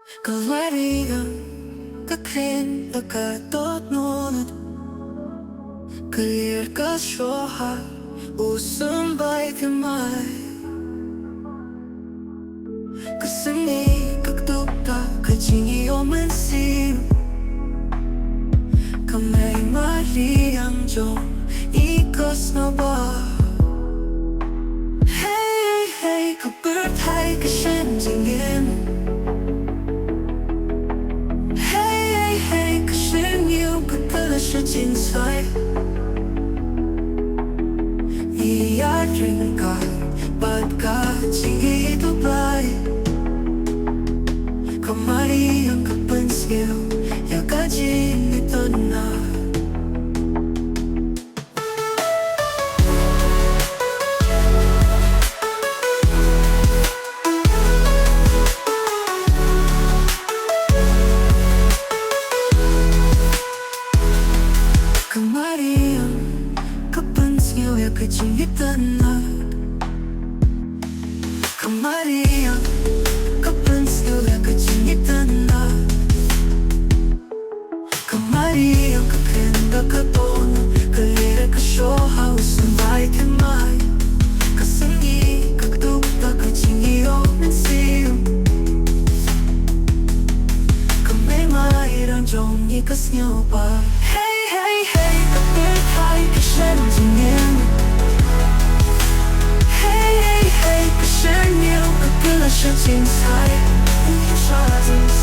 Kalarian kakrin nakatot nunod Kalir ka syoha Usambay kamay Kasani kaktukta Kajingi o mansim Kamay mariang jong Ikos na ba Hey, hey, kabertai kashenjingin Hey, 可是你有个的是精彩，你呀人家把它轻易都来，Kemari yang kepensil ya kaji ni tenang. Kemarian kepensil ya kecinitan na Kemarian kekenda keton Kelira kesyoha usambay kemay Kasengi kaktukta kecingi o mensium Kamay mairang jong ikas nyoba Hey, hey, hey, kapitay kashenjingin Hey, 可是你有个的是精彩，你耍精彩，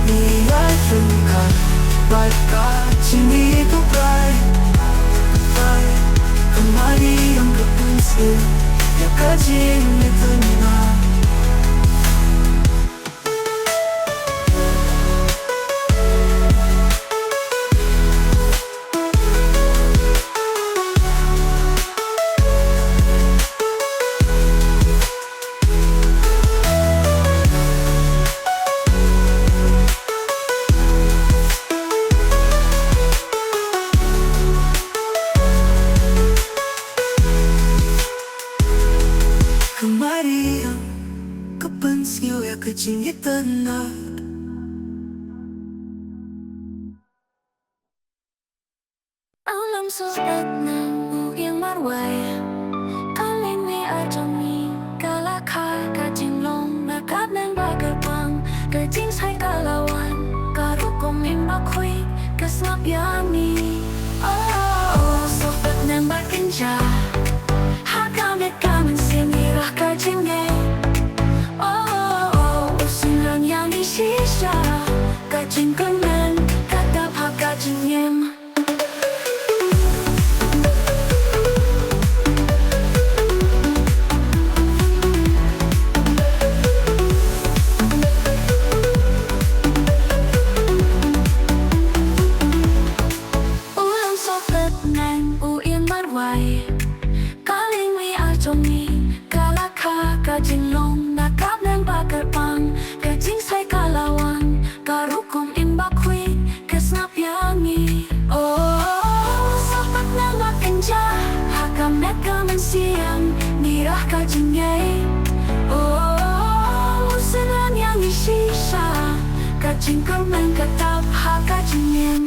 你爱人看，白卡，请你不白，Kemari yang kepensil, ya kaji ni tenang. Kemari yang kepensil ya kecil tenang Alam sobat namu yang marwai Kalin ni ajami Kalaka kajing long Nakap nang bagapang Kajing say kalawan Karukom imbakui Kesnap yami Oh, sobat nang bakinja Hakamet kamen sinirah kajing ngay Oh, usinan yang disisa Kajing kemen Katap hak kajing yem Kajing long nakap nang bagapang Kajing say kalawan Karukom imbakui Kesnap yangi Oh, sapat nang makenja Hakamet kamen siang Nirah kajing yay Oh, usinan yang isisa Kajing kemen katap ha kajing yem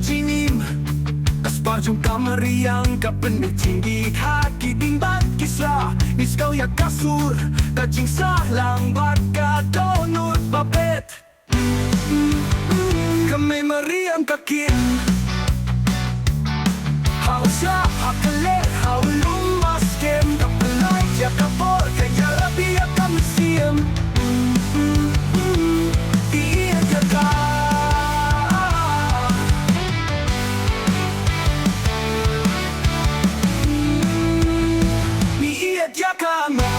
Jinim Kaspajong kamariang kapenik tinggi Kaki dingbat kisah Niskau ya kasur Kajing sahlang bat kata ก็กินเฮาชอบผักทะเลเฮาลุงมาสเกมกับเป็นไรอยากกระโปดแค่ยาละเบียกับมันเสียมอีจะกามีอีจะกามา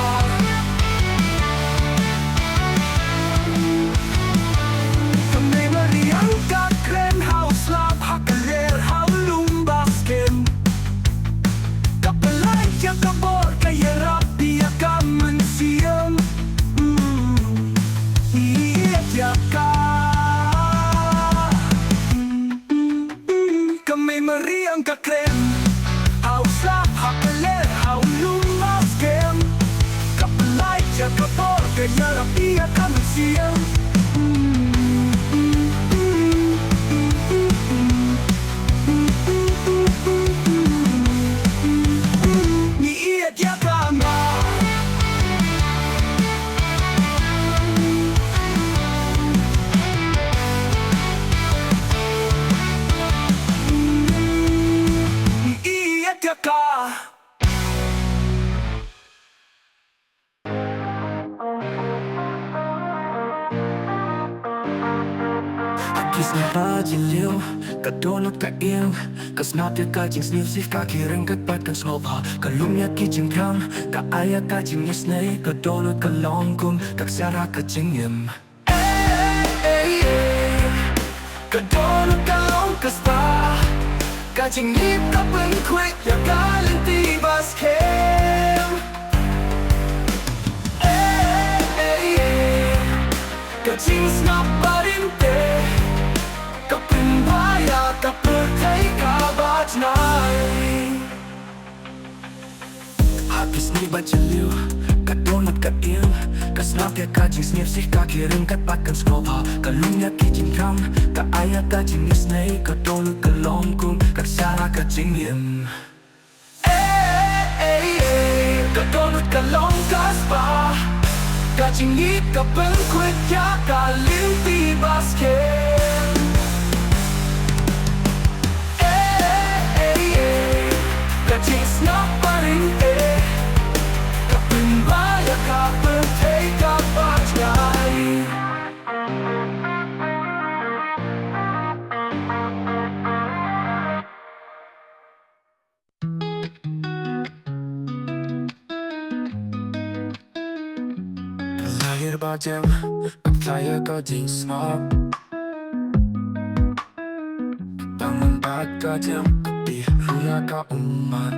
กระบอกกายรับเบียกับมันเสียมอีอยากกาก็ไม่มาเรียงกับเคลมเอาซาผักเล่เอาลุงมาสเกมกับไล่จากกระบอกกายรับเบียกับมันเสียมKisah bajilio, kadonot ka iyang Kasnapya ka jing snifsif ka kirang katpat kan snopha Kalumya ki jing kang, kaaya ka jing yasnay Kadonot ka longkong, kaksara ka jing yim Kadonot ka long kaspa Ka jing nip ka pang kwek ya galing tibas kem Ka jing snap pa rin teกับเป็นพายากับเปิดใจกาบาดนายHabis ni baca liu Kat donut kat iem Kat snap dia kajing sniff sih kakirim kat patkan skropa Kalumnya kijing kam Kat ayat kajing nisnei Kat donut kat longkung Kat syara kajing iem Kat donut kat long kaspa Kajing hit kat pengkwit ya kalim tibas kem Kajing snap pa rin Kapin baya ka pagtay ka bajay Lahir bajam Kaptaya kajing snap Tangan bat kajam Ruya ka umat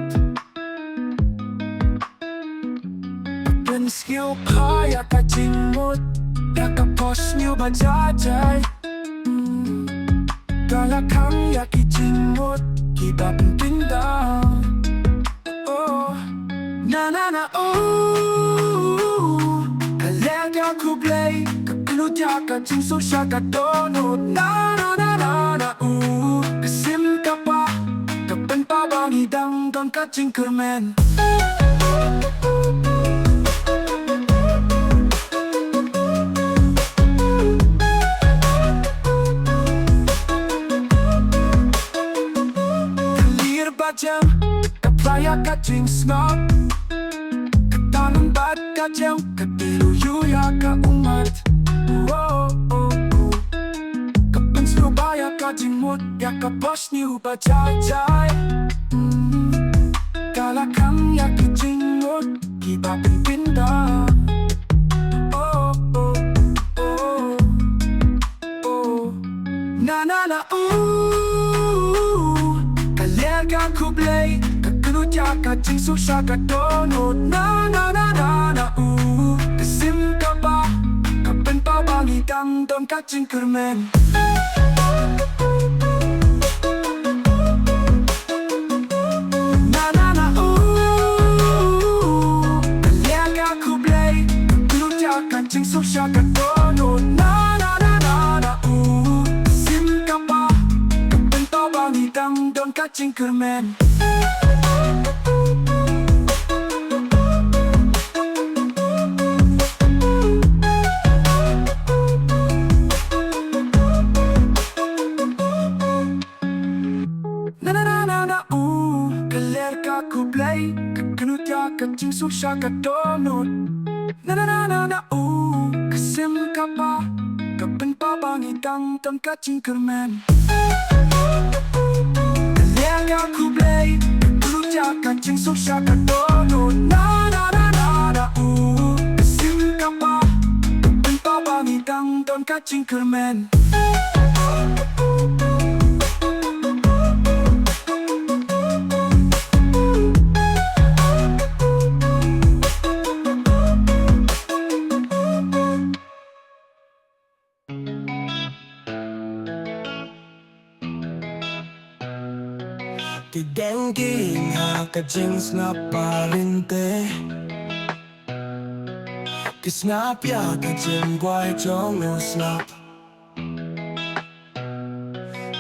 Ben skill kaya ka jingmut Ya ka posh niyo ba jajay Galakang ya ki jingmut Kita pintindang Oh Na na na ooh Kalega kublay Kapilut ya ka jingso siya ka donut Na na na na na ooh Kasim ka paเป็นป้าบางอีดังโดนกัดจิงเกอร์แมนKalir bajam Kaplaya kajing snop Katanang bat kajam Katilu yuya ka umat Surabaya kajing mut ya ka boss ni upa jajay Kalakang ya ki jingmut Kiba pinpinda Oh oh oh oh Na na na ooh Kalega kublay Kakunut ya kajing susya ka donut Na na na na na ooh Kasim ka ba Kapen pa bang idang don kajing kermen Kajing susya ka donut Na na na na na Sim ka pa Kapento bang idang don kajing kermen syakat donut Na na na na na Kasim kapa Kapan babang idang tangkat cingkermen Kalian aku play Kerujakan cing sok syakat donut Na na na na na Kasim kapa Kapan babang idang tangkat cingkermen Kidengking hakajings na parinte Kisnapya kajing guay chong no snap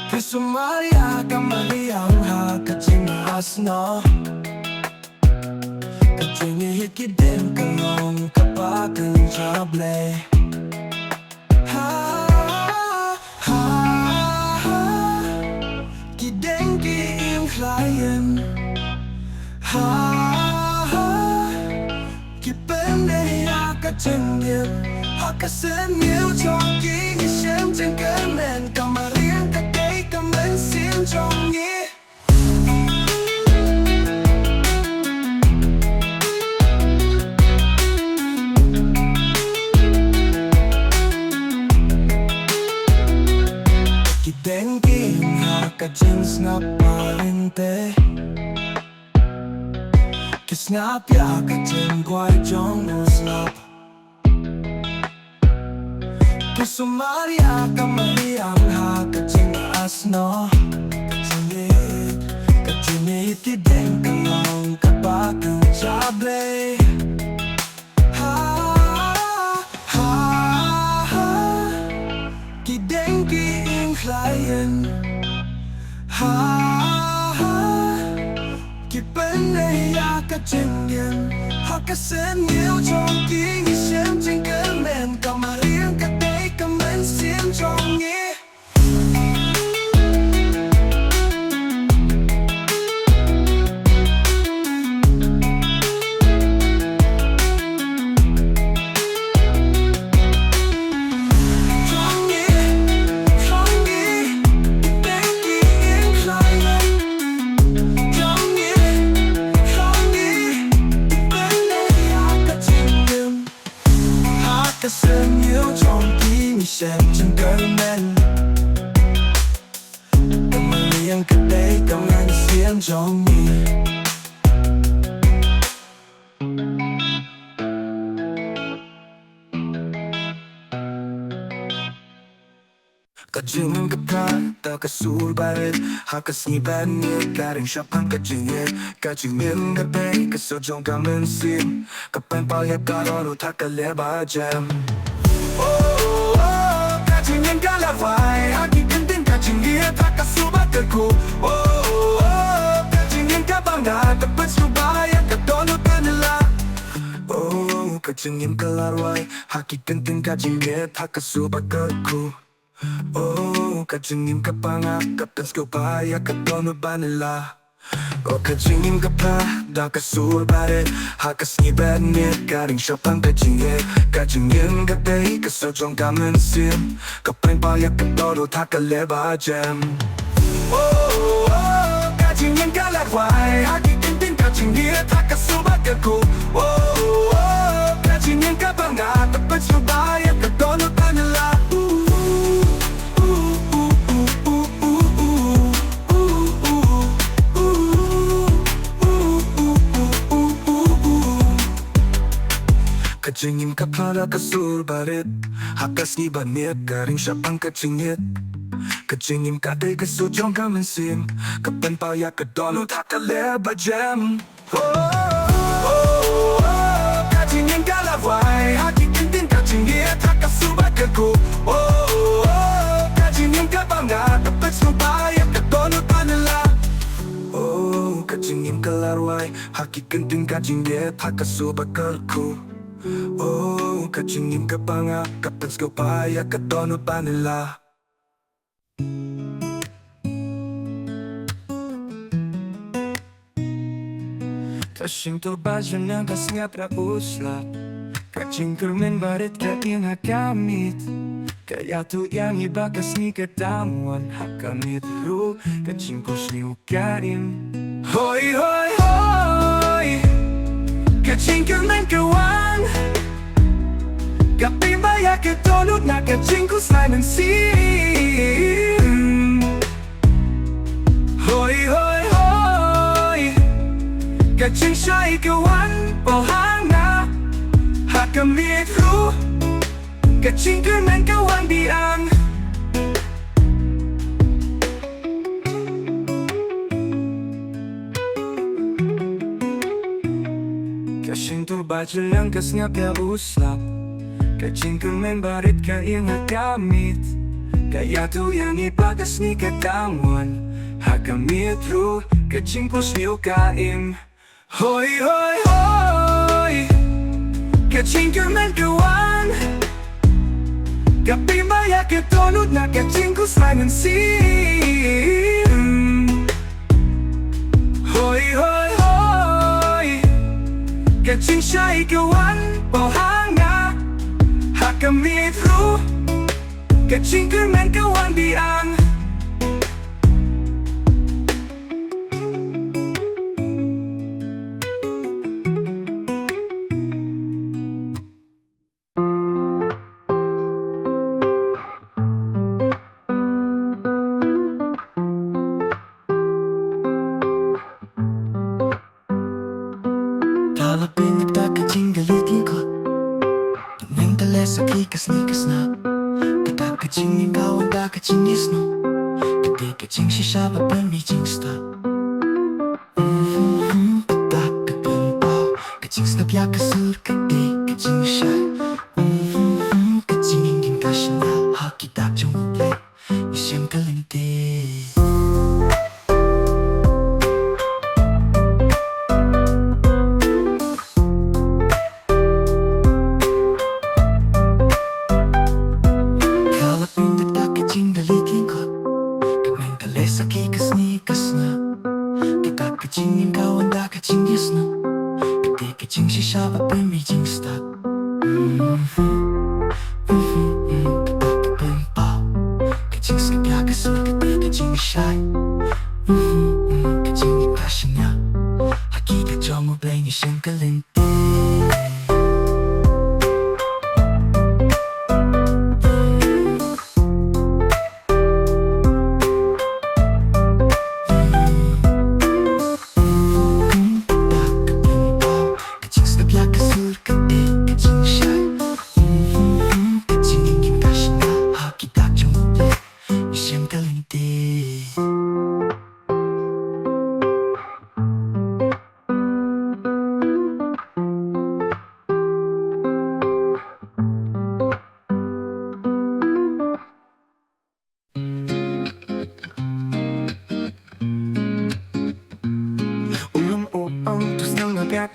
Kisumaya kamariyang hakajing asno Kajing ihit kidem kalong kapagang jable Ha ha ha Kidengking client Ha ha Kipende hakajing Hakasen miêu chong ki Shem trên cơn men Kamariang kakay kamen sim chong yi Kidengking hakajins na parinte Kisnapya kajing guay chong no snap Kusumaria kamariang hakajing asno Kajinit kideng kalong kapagang jable Ha ha ha Kidengking client Ha ha Kipende hakajing yen Hakasen miêu chong ki Shem trên cơn men Kamariang kakay kamen sim chong yi Kasen miêu chong ki Shem trên cơn men Kamariang kakay kamen sim chong yi Kajing kapata kasur barit Hakas ni banit Karing syapang kajingit Kajingin gabay Kasojong kamen sim Kapan payat karonu takaleba jam Oh, oh, kajingin kalaway Hagi kentin kajingit Hakasubat kerku Oh, oh, kajingin kabangga Dapat subayat kadonut kanila Oh, kajingin kalarway Hagi kentin kajingit Hakasubat kerku Oh, kajingin ka pa nga Kaptas ko pa ya kadonut ba nila Oh, kajingin ka pa Dakasul barit Hakas ni banit Karing syapang kajingit Kajingin ka day Kasojong kamen sim Kapain pa ya kadonut Hakaleba jam Oh, oh, kajingin ka larway Hagi tintin kajingit Hakasubat kerku Oh, oh, kajingin ka pa nga Dapat subayat kadonut ba nila Kajingin ka para kasul barit Hakas ni banit Karing syapang kajingit Kajingin ka day kasujong kamen sim Kapan paya kadonut hakaleba jam Oh, oh, oh Kajingin ka laway Hagi tintin kajingit Hakasubat kerku Oh, oh Kajingin ka pa nga Dapat subayat kadonut pa nila Oh, kajingin ka larway Hagi tintin kajingit Hakasubat kerku Oh, kajingin ka pa nga Kapans ko pa ya kadonut pa nila Kasing turbajan ng kasngap na uslap Kaching kermen barit ka iyang hakamit Kaya tu yang iba kasni kadamuan hakamit ru Kaching kusni ukain Hoy hoy hoy Kaching kermen kawan Kaping baya ketolot na kaching kusnay ng sim Hoy hoy hoy Kaching siya ikawan Pohanga Hakamit ru Kaching kermen kawan biang Kaching turbajan lang kasngap ya uslap Kaching kermen barit ka iyang hakamit Kaya tu yang ibagas ni kadamuan Hakamit ru Kaching pusni ukaim Hoy hoy hoy Kaching kermen kawan Kaping baya ketolot na kaching kusnay ng sim Hoy hoy hoy Kaching siya ikawan Pohanga Hakamit ru Kaching kermen kawan biang Talapin kita kaching galitin ko Nang talas sa kikas-likas na Kita kaching ikaw ang da kaching isno Kati kaching shisha pa pamijing sta Pata kapin pa Kaching snap ya kasur kati kaching shy Kaching ingin kasya na Hakitak yung ulit Isyam kalinti Kaching ikaw ang da kaching yasno Kati kaching shisha pa pamijing stop Katakapin pa Kaching skapya kasi kati kaching shy Kaching ikasya niya Hakikat yung ublay niya siyang kalinti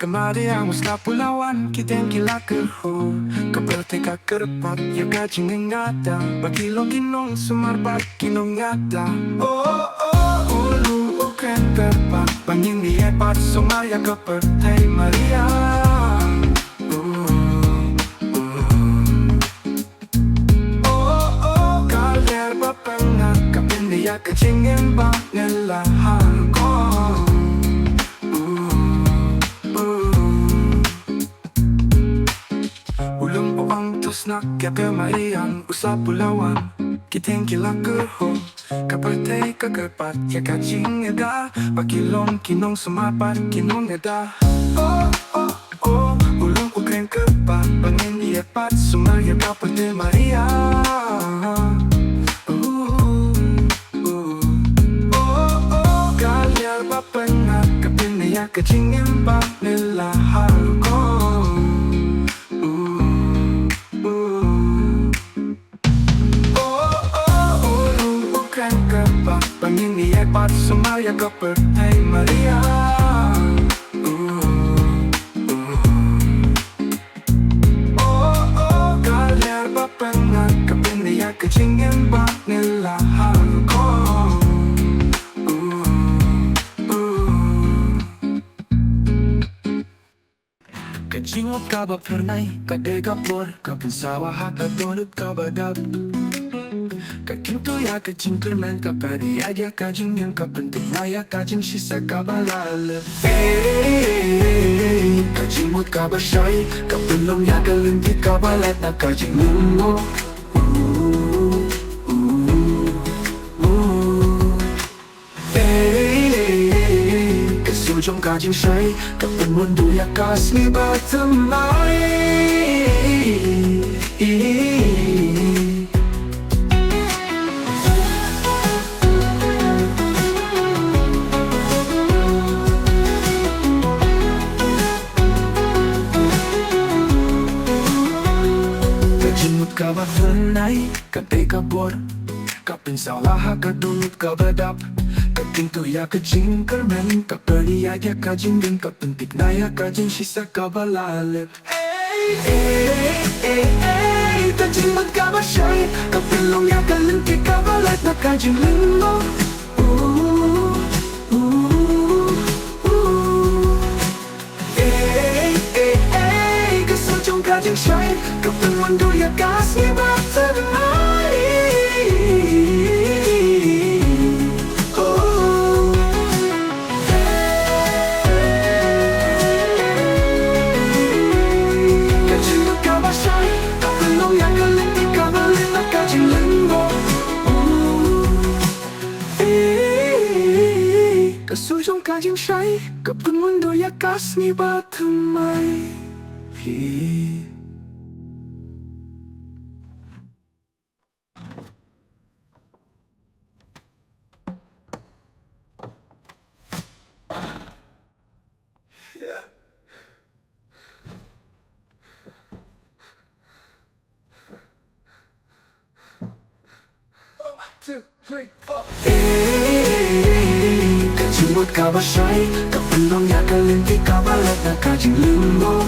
Kamariamos na pulawan, kiteng kilakero Kaperte ka kerapat, ya kaching ngata Bakilong kinong sumarbat, kinong ngata Oh, oh, ulu, uken kerpa Bangin ni epat, sumaya kaperte Maria Oh, oh, kaler bapengat Kapindi ya kaching embang nelahan ko Nakakamayan usap pulawan Kiteng kilakero Kaparte kakarpat Ya kaching eda Bakilong kinong sumapat Kinong eda Oh, oh, oh Ulong ukeng kerpat Bangin iepat Sumaya kaparte Maria Oh, oh Kalyar bapengat Kapinaya kaching embak nilahal ko Bangin iepat sumaya kaperte Maria Oh, oh, kalyar bapengat Kapinaya kaching embak nilahal ko ka ba pernah kadai kapur kapun sawah hata donut ka badap kakinto ya kacingkerman kapari aja kajing yang kapenting ya kajing sisa kabalal kajimut kabashay kapulong ya kalendit kabalat na kajing lungo Kasujong kajing shay kapun mundo ya kasli batamay Kabahanay, katay kabor Kapinsalah kadunut kabadap Kapinto ya kajing kermen Kapariya ya kajing din kapentik na ya kajing sisa kabalalip Kajing magkabasay Kapilong ya kalinti kabalat na kajing linggo Kasujong kajing shay Kapil mundo ya kasih batanay Kajing magkabasay Kapilong ya kalinti kabalat na kajing linggo Kasujong kajing shay Kapil mundo ya kasih batanay Kajimut kabasay Kapulong ya kalinti kabalat na kajing linggo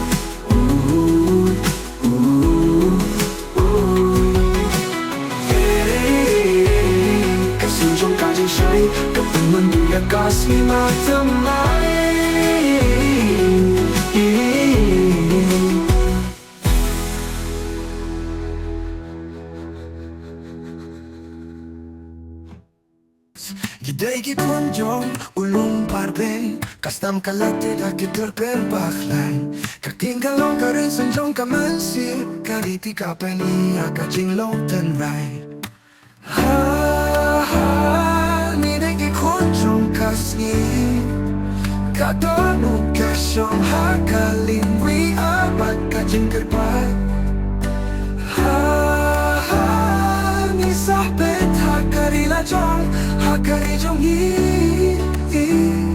Kasujong kajing shay Kapul mundo ya kasih matamay Giday gikunjong ulung parbe Kastam kalate da kiturpen bakhlay Katinggalong ka rin sanjong kamansir Kariti ka paniya kajing longten rai Niday gikunjong kasni Kadonong kasyong hakalingwi apat kajing kerpat Nisahbet hakarila jong Hakari jong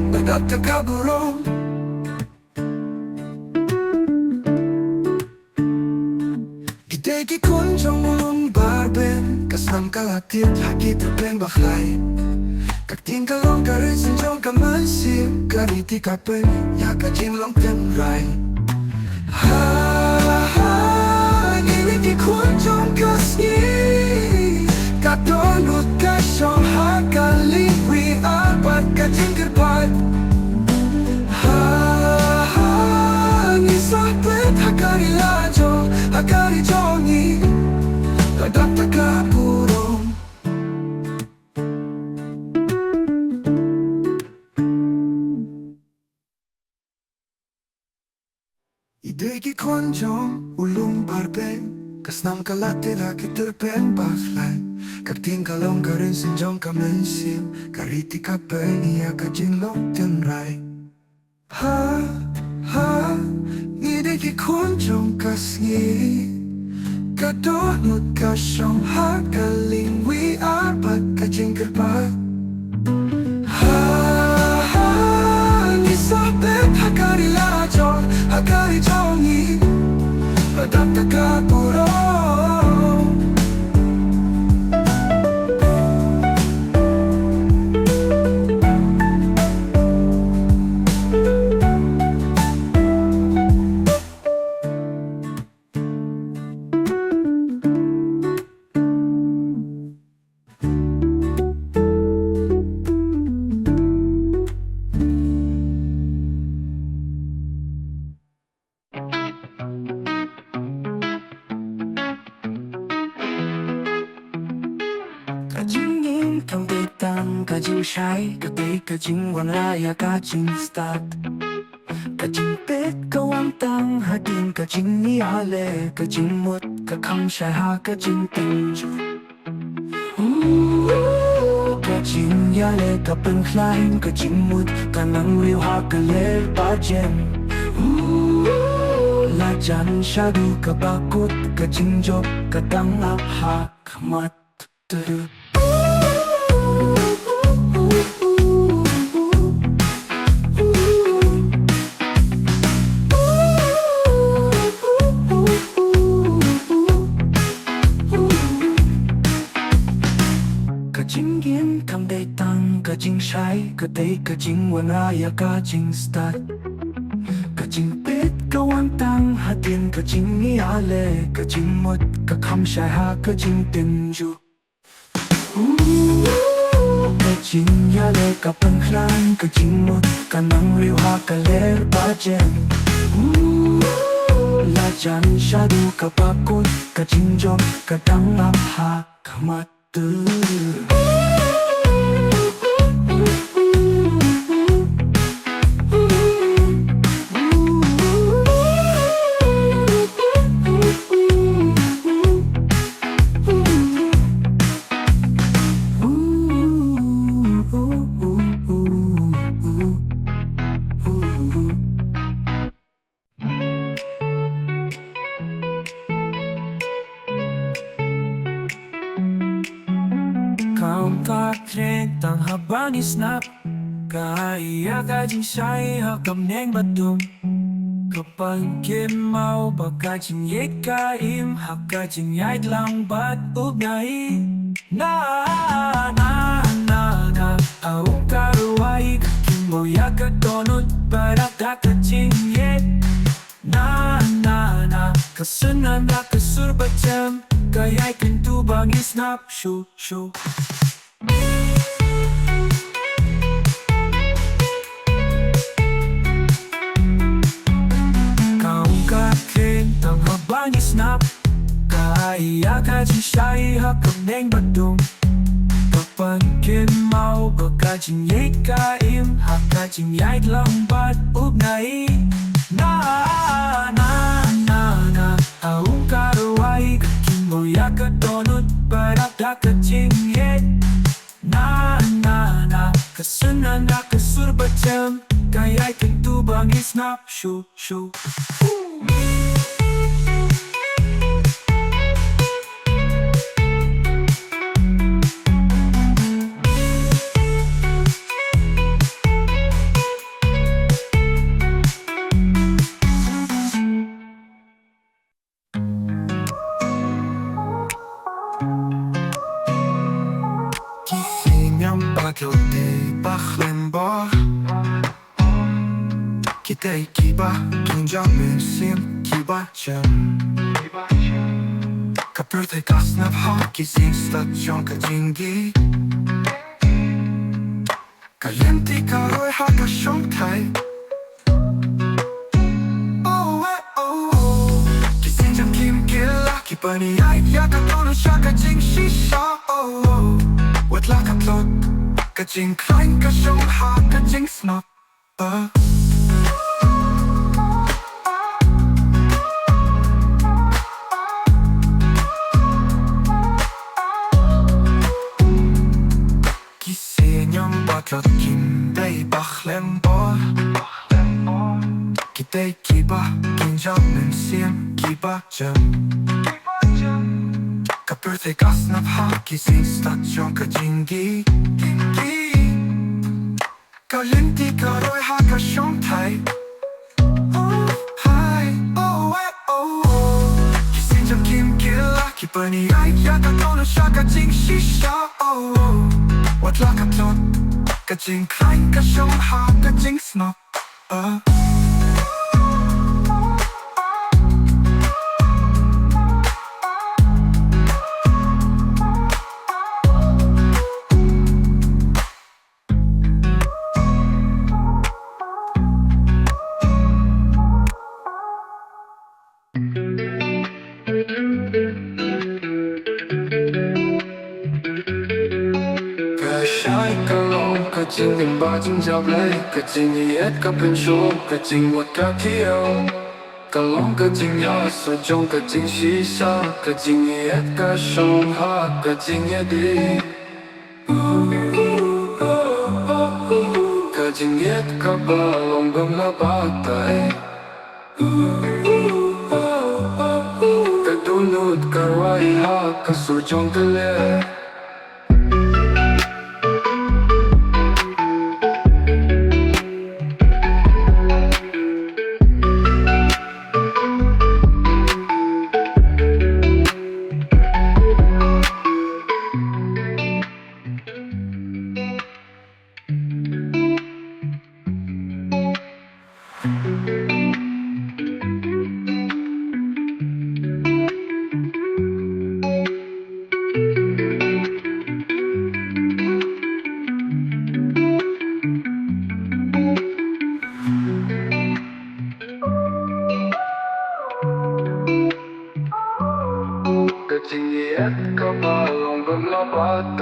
Badat takaburong Giday gikunjong ulong barben Kasam kalatit haki terpen bakhlay Kaktinggalong karisin jong kamansim Kariti kapen ya kajing long tenray Nilit gikunjong kasni Kadonut kasyong hakalingwi apat kajing kerpat Nisahbet hakari lajo hakari jongi Badat takapurong Iday gikonjong ulung barbeng Kasnam kalate da kiterpen bakhlay Kaktinggalong ka rin sinjong kamensim Kariti ka peniya kajing long tenray Niday gikonjong kasngi Kadonut kasyong hakalingwi apat kajing kerpat Nisahbet hakari lajo hakari jongi Badat takapurong ก็จริงยิ่งทำได้ตังก็จริงใช้ก็ไปก็จริงวันละอยากก็จริงสตาร์ทก็จริงเป็ดก็วางตังหาดินก็จริงนี่ฮาเลก็จริงหมดก็คำใช้หาก็จริงติงจุก็จริงยาเลก็เป็นคลายก็จริงหมดก็นั่งวิวหาก็เลบาเจมละจันชาดูก็บากุดก็จริงจบก็ตั้งอับหักมัดตือก็จริงยิ้มทำได้ตังก็จริงใช้ก็ได้ก็จริงวันรายก็จริงสตาร์ทก็จริงปิดก็วางตังหาดินก็จริงนี่อะไรก็จริงหมดก็คำใช้หาก็จริงเต็มอยู่ก็จริงยาเลยก็เป็นคลานก็จริงหมดก็นั่งริวหาก็เลบาเจมละจันชาดูก็ปากุดก็จริงจบก็ดังอับหักมัดตือTang habang isnap Kaya ka ding siya'y hakamneng batum Kapag kimaw baka ding yikaim Haka ding yait lang bat ugnay Na Au karuay Kakimo yakadonut Barak daka ding yet Na Kasunan na kasurbatam Kaya'y kintubang isnap Shoo Tang habang isnap Kaya ka ding siya'y hakamneng badum Kapag kimaw baka ding yikaim Haka ding yait lang bat ugnay Na Aung karuay Kakimo yakadonut Barak daka ding yet Na Kasunan na kasurbatam Kaya'y kintubang isnap Shoo Pagkauti baklembar Kita'y kiba Tunjang minsim kiba dyan Kapurta'y kasnap Kising stasyon kajingi Kalienti karoy hakasyong tay Kising jang kim gila Kipaniyay yakatono siya kajing shisha Wat lakatlot Kajing klein kasyong ha kajing snap Kisenyang baklot kinday baklembar Kita'y kiba Kinjang minsim kiba dyan Kapurta'y kasnap ha Kising stasyon kajingi Kalienti karoy hakasyong tay Kising jang kim gila Kipaniyay yakatono siya kajing shisha Wat lakatlot Kajing klein kasyong ha kajing snap จริงกันบ้าจริงจับเลยก็จริงเอ็ดก็เป็นชู้ก็จริงหมดกับเที่ยวก็ลงก็จริงยอดสุดจงก็จริงชีสาก็จริงเอ็ดก็ชงฮาก็จริงดีก็จริงเอ็ดก็บ้าลงก็มาบ้าไปก็ดูนูดก็ไว้ฮาก็สุดจงก็เลยก็จริงเอ็ดก็บ้าลงก็มาบ้าไป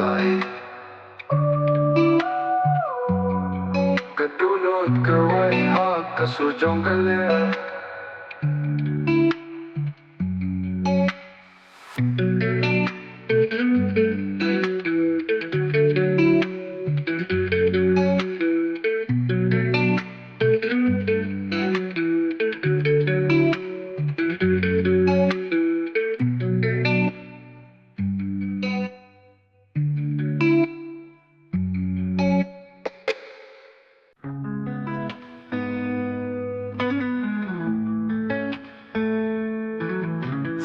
ก็ดูโน้ตก็ไว้ฮาก็สู้จงก็เลย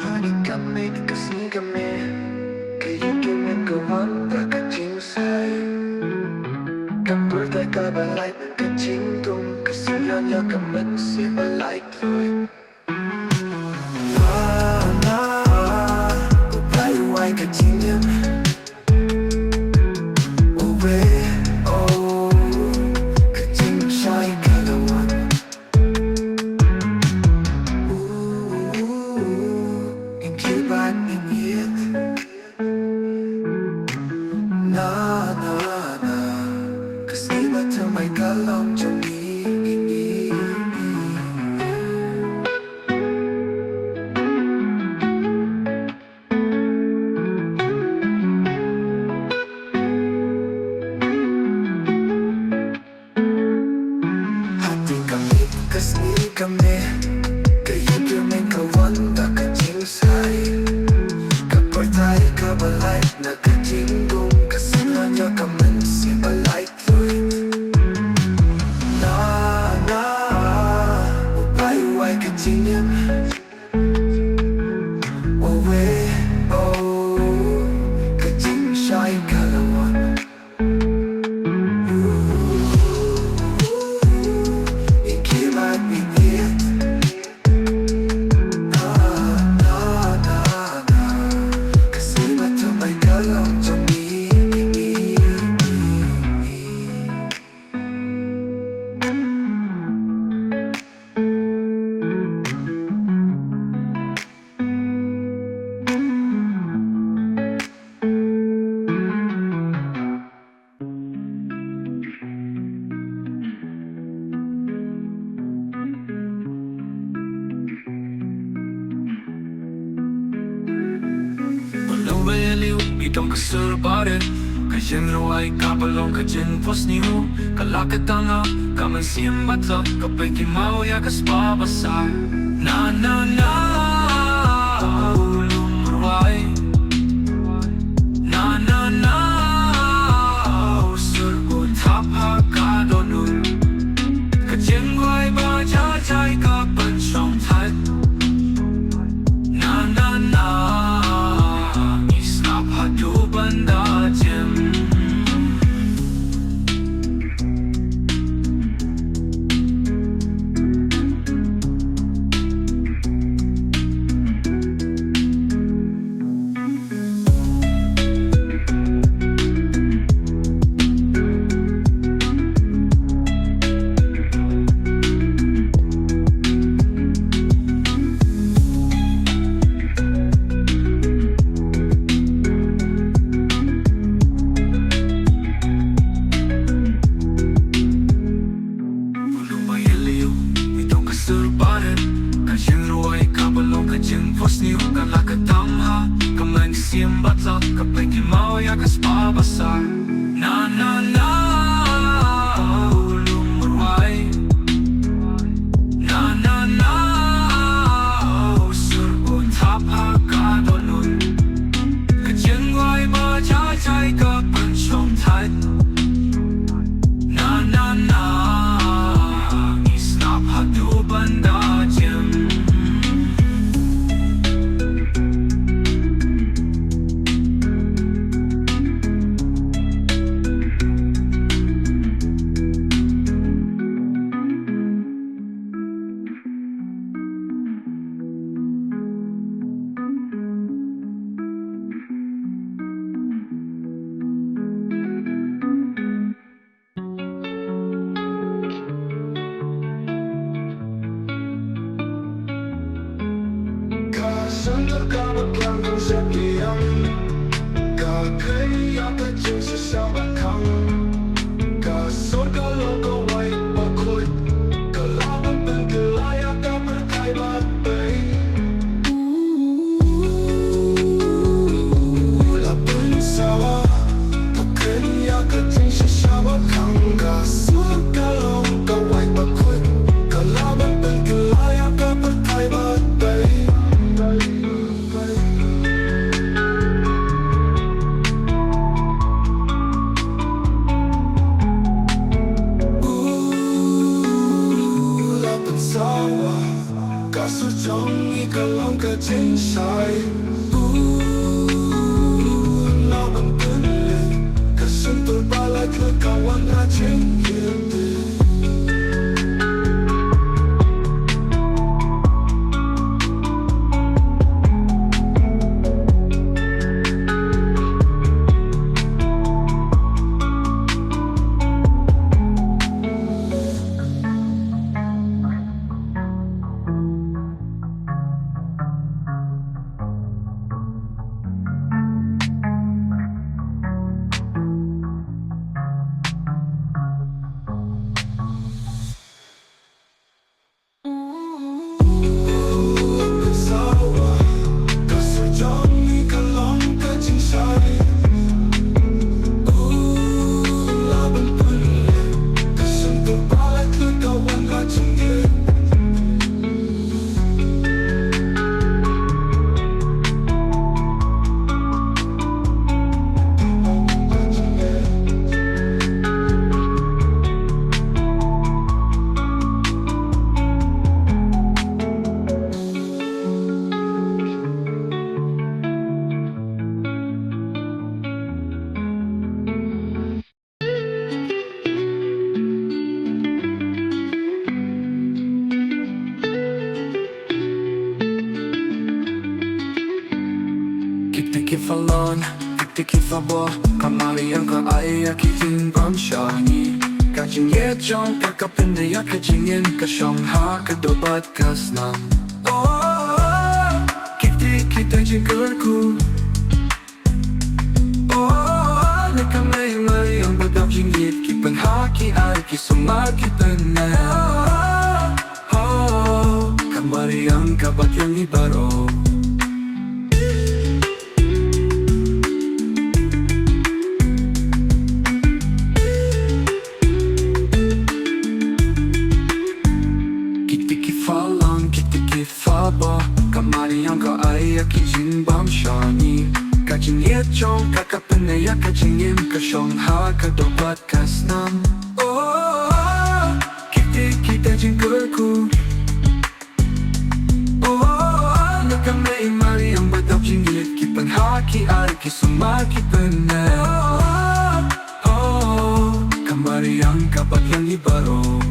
Honeyก็สนิทกับเมย์ก็ยิ่งกินมันก็หวานแต่ก็จริงใส่กับเปิดแต่ก็เป็นไรมันก็จริงตรงก็สิ่งย้อนยากกับมันเสียมาหลายเลยก็ไปไว้ก็จริงเนี่ยโอ้เว้ยโอ้ก็จริงใช่แค่ละวันทำไมก็ลองจะมีหากที่กับมิดก็สนิทกับเมย์ก็ยิ่งเกี่ยวมันก็วันแต่ก็จริงใส่กับปล่อยใจก็บลายน่ะก็จริงดุงก็สิ่งนั้นยากกับมันเสียบลายเลยก็จริงเนี่ยโอ้เว้ยโอ้ก็จริงใช่แค่ละวันยิ่งคิดมากยิ่งเหี้ยก็สิมาทำไมก็ลองจะมีDon't consider about it Cause you know I got belong Cause you post new Kalakita nga Kamansim bata Kapag kimaw ya kaspa basa Na na na Ulumruay Na na na Surgut hapa kadonun Kajin guay ba jajay kapan siyong tat Na na na Hadu banda jem yang batak kapag di mau ya kas pabasar na lumurway na surbun tapa kadolun kajeng wai ba cha chai ka panchong thai na isnap hadu banda jem Sender kamu kangkung sekian Kau kaya kecil sesama kamu Kau surga logo white bakut Kelaman penggelaya kau berkaibat baik Lapun sawah Kau kaya kecil sesama kamu Kau surga logo white bakut Kelaman penggelaya kau berkaibat baik Kasu trong一个浪个精彩老板本领可是不把来可高望那千叶的Falon, kiti fabo, kamari yang ka ay akitin banshani. Kajing yechong kakapinde ya kajing yen kasyong ha kadobat kasnam. Oh, kiti kita jinggerku. Oh, nakamay may ang badap jingit kipan haki ay kisumar kipan na. Oh, kamari yang kabat yang ibaro. Kamari yang kau ay akijin bang shani Kajin yechong kakapene ya kajin yem kasyong ha kadobat kasnam Oh, kita jinggerku Oh, nakamay mari ang badap jingit kipan haki ay kisumar kipan na Oh, kamari yang kapat yang ibaro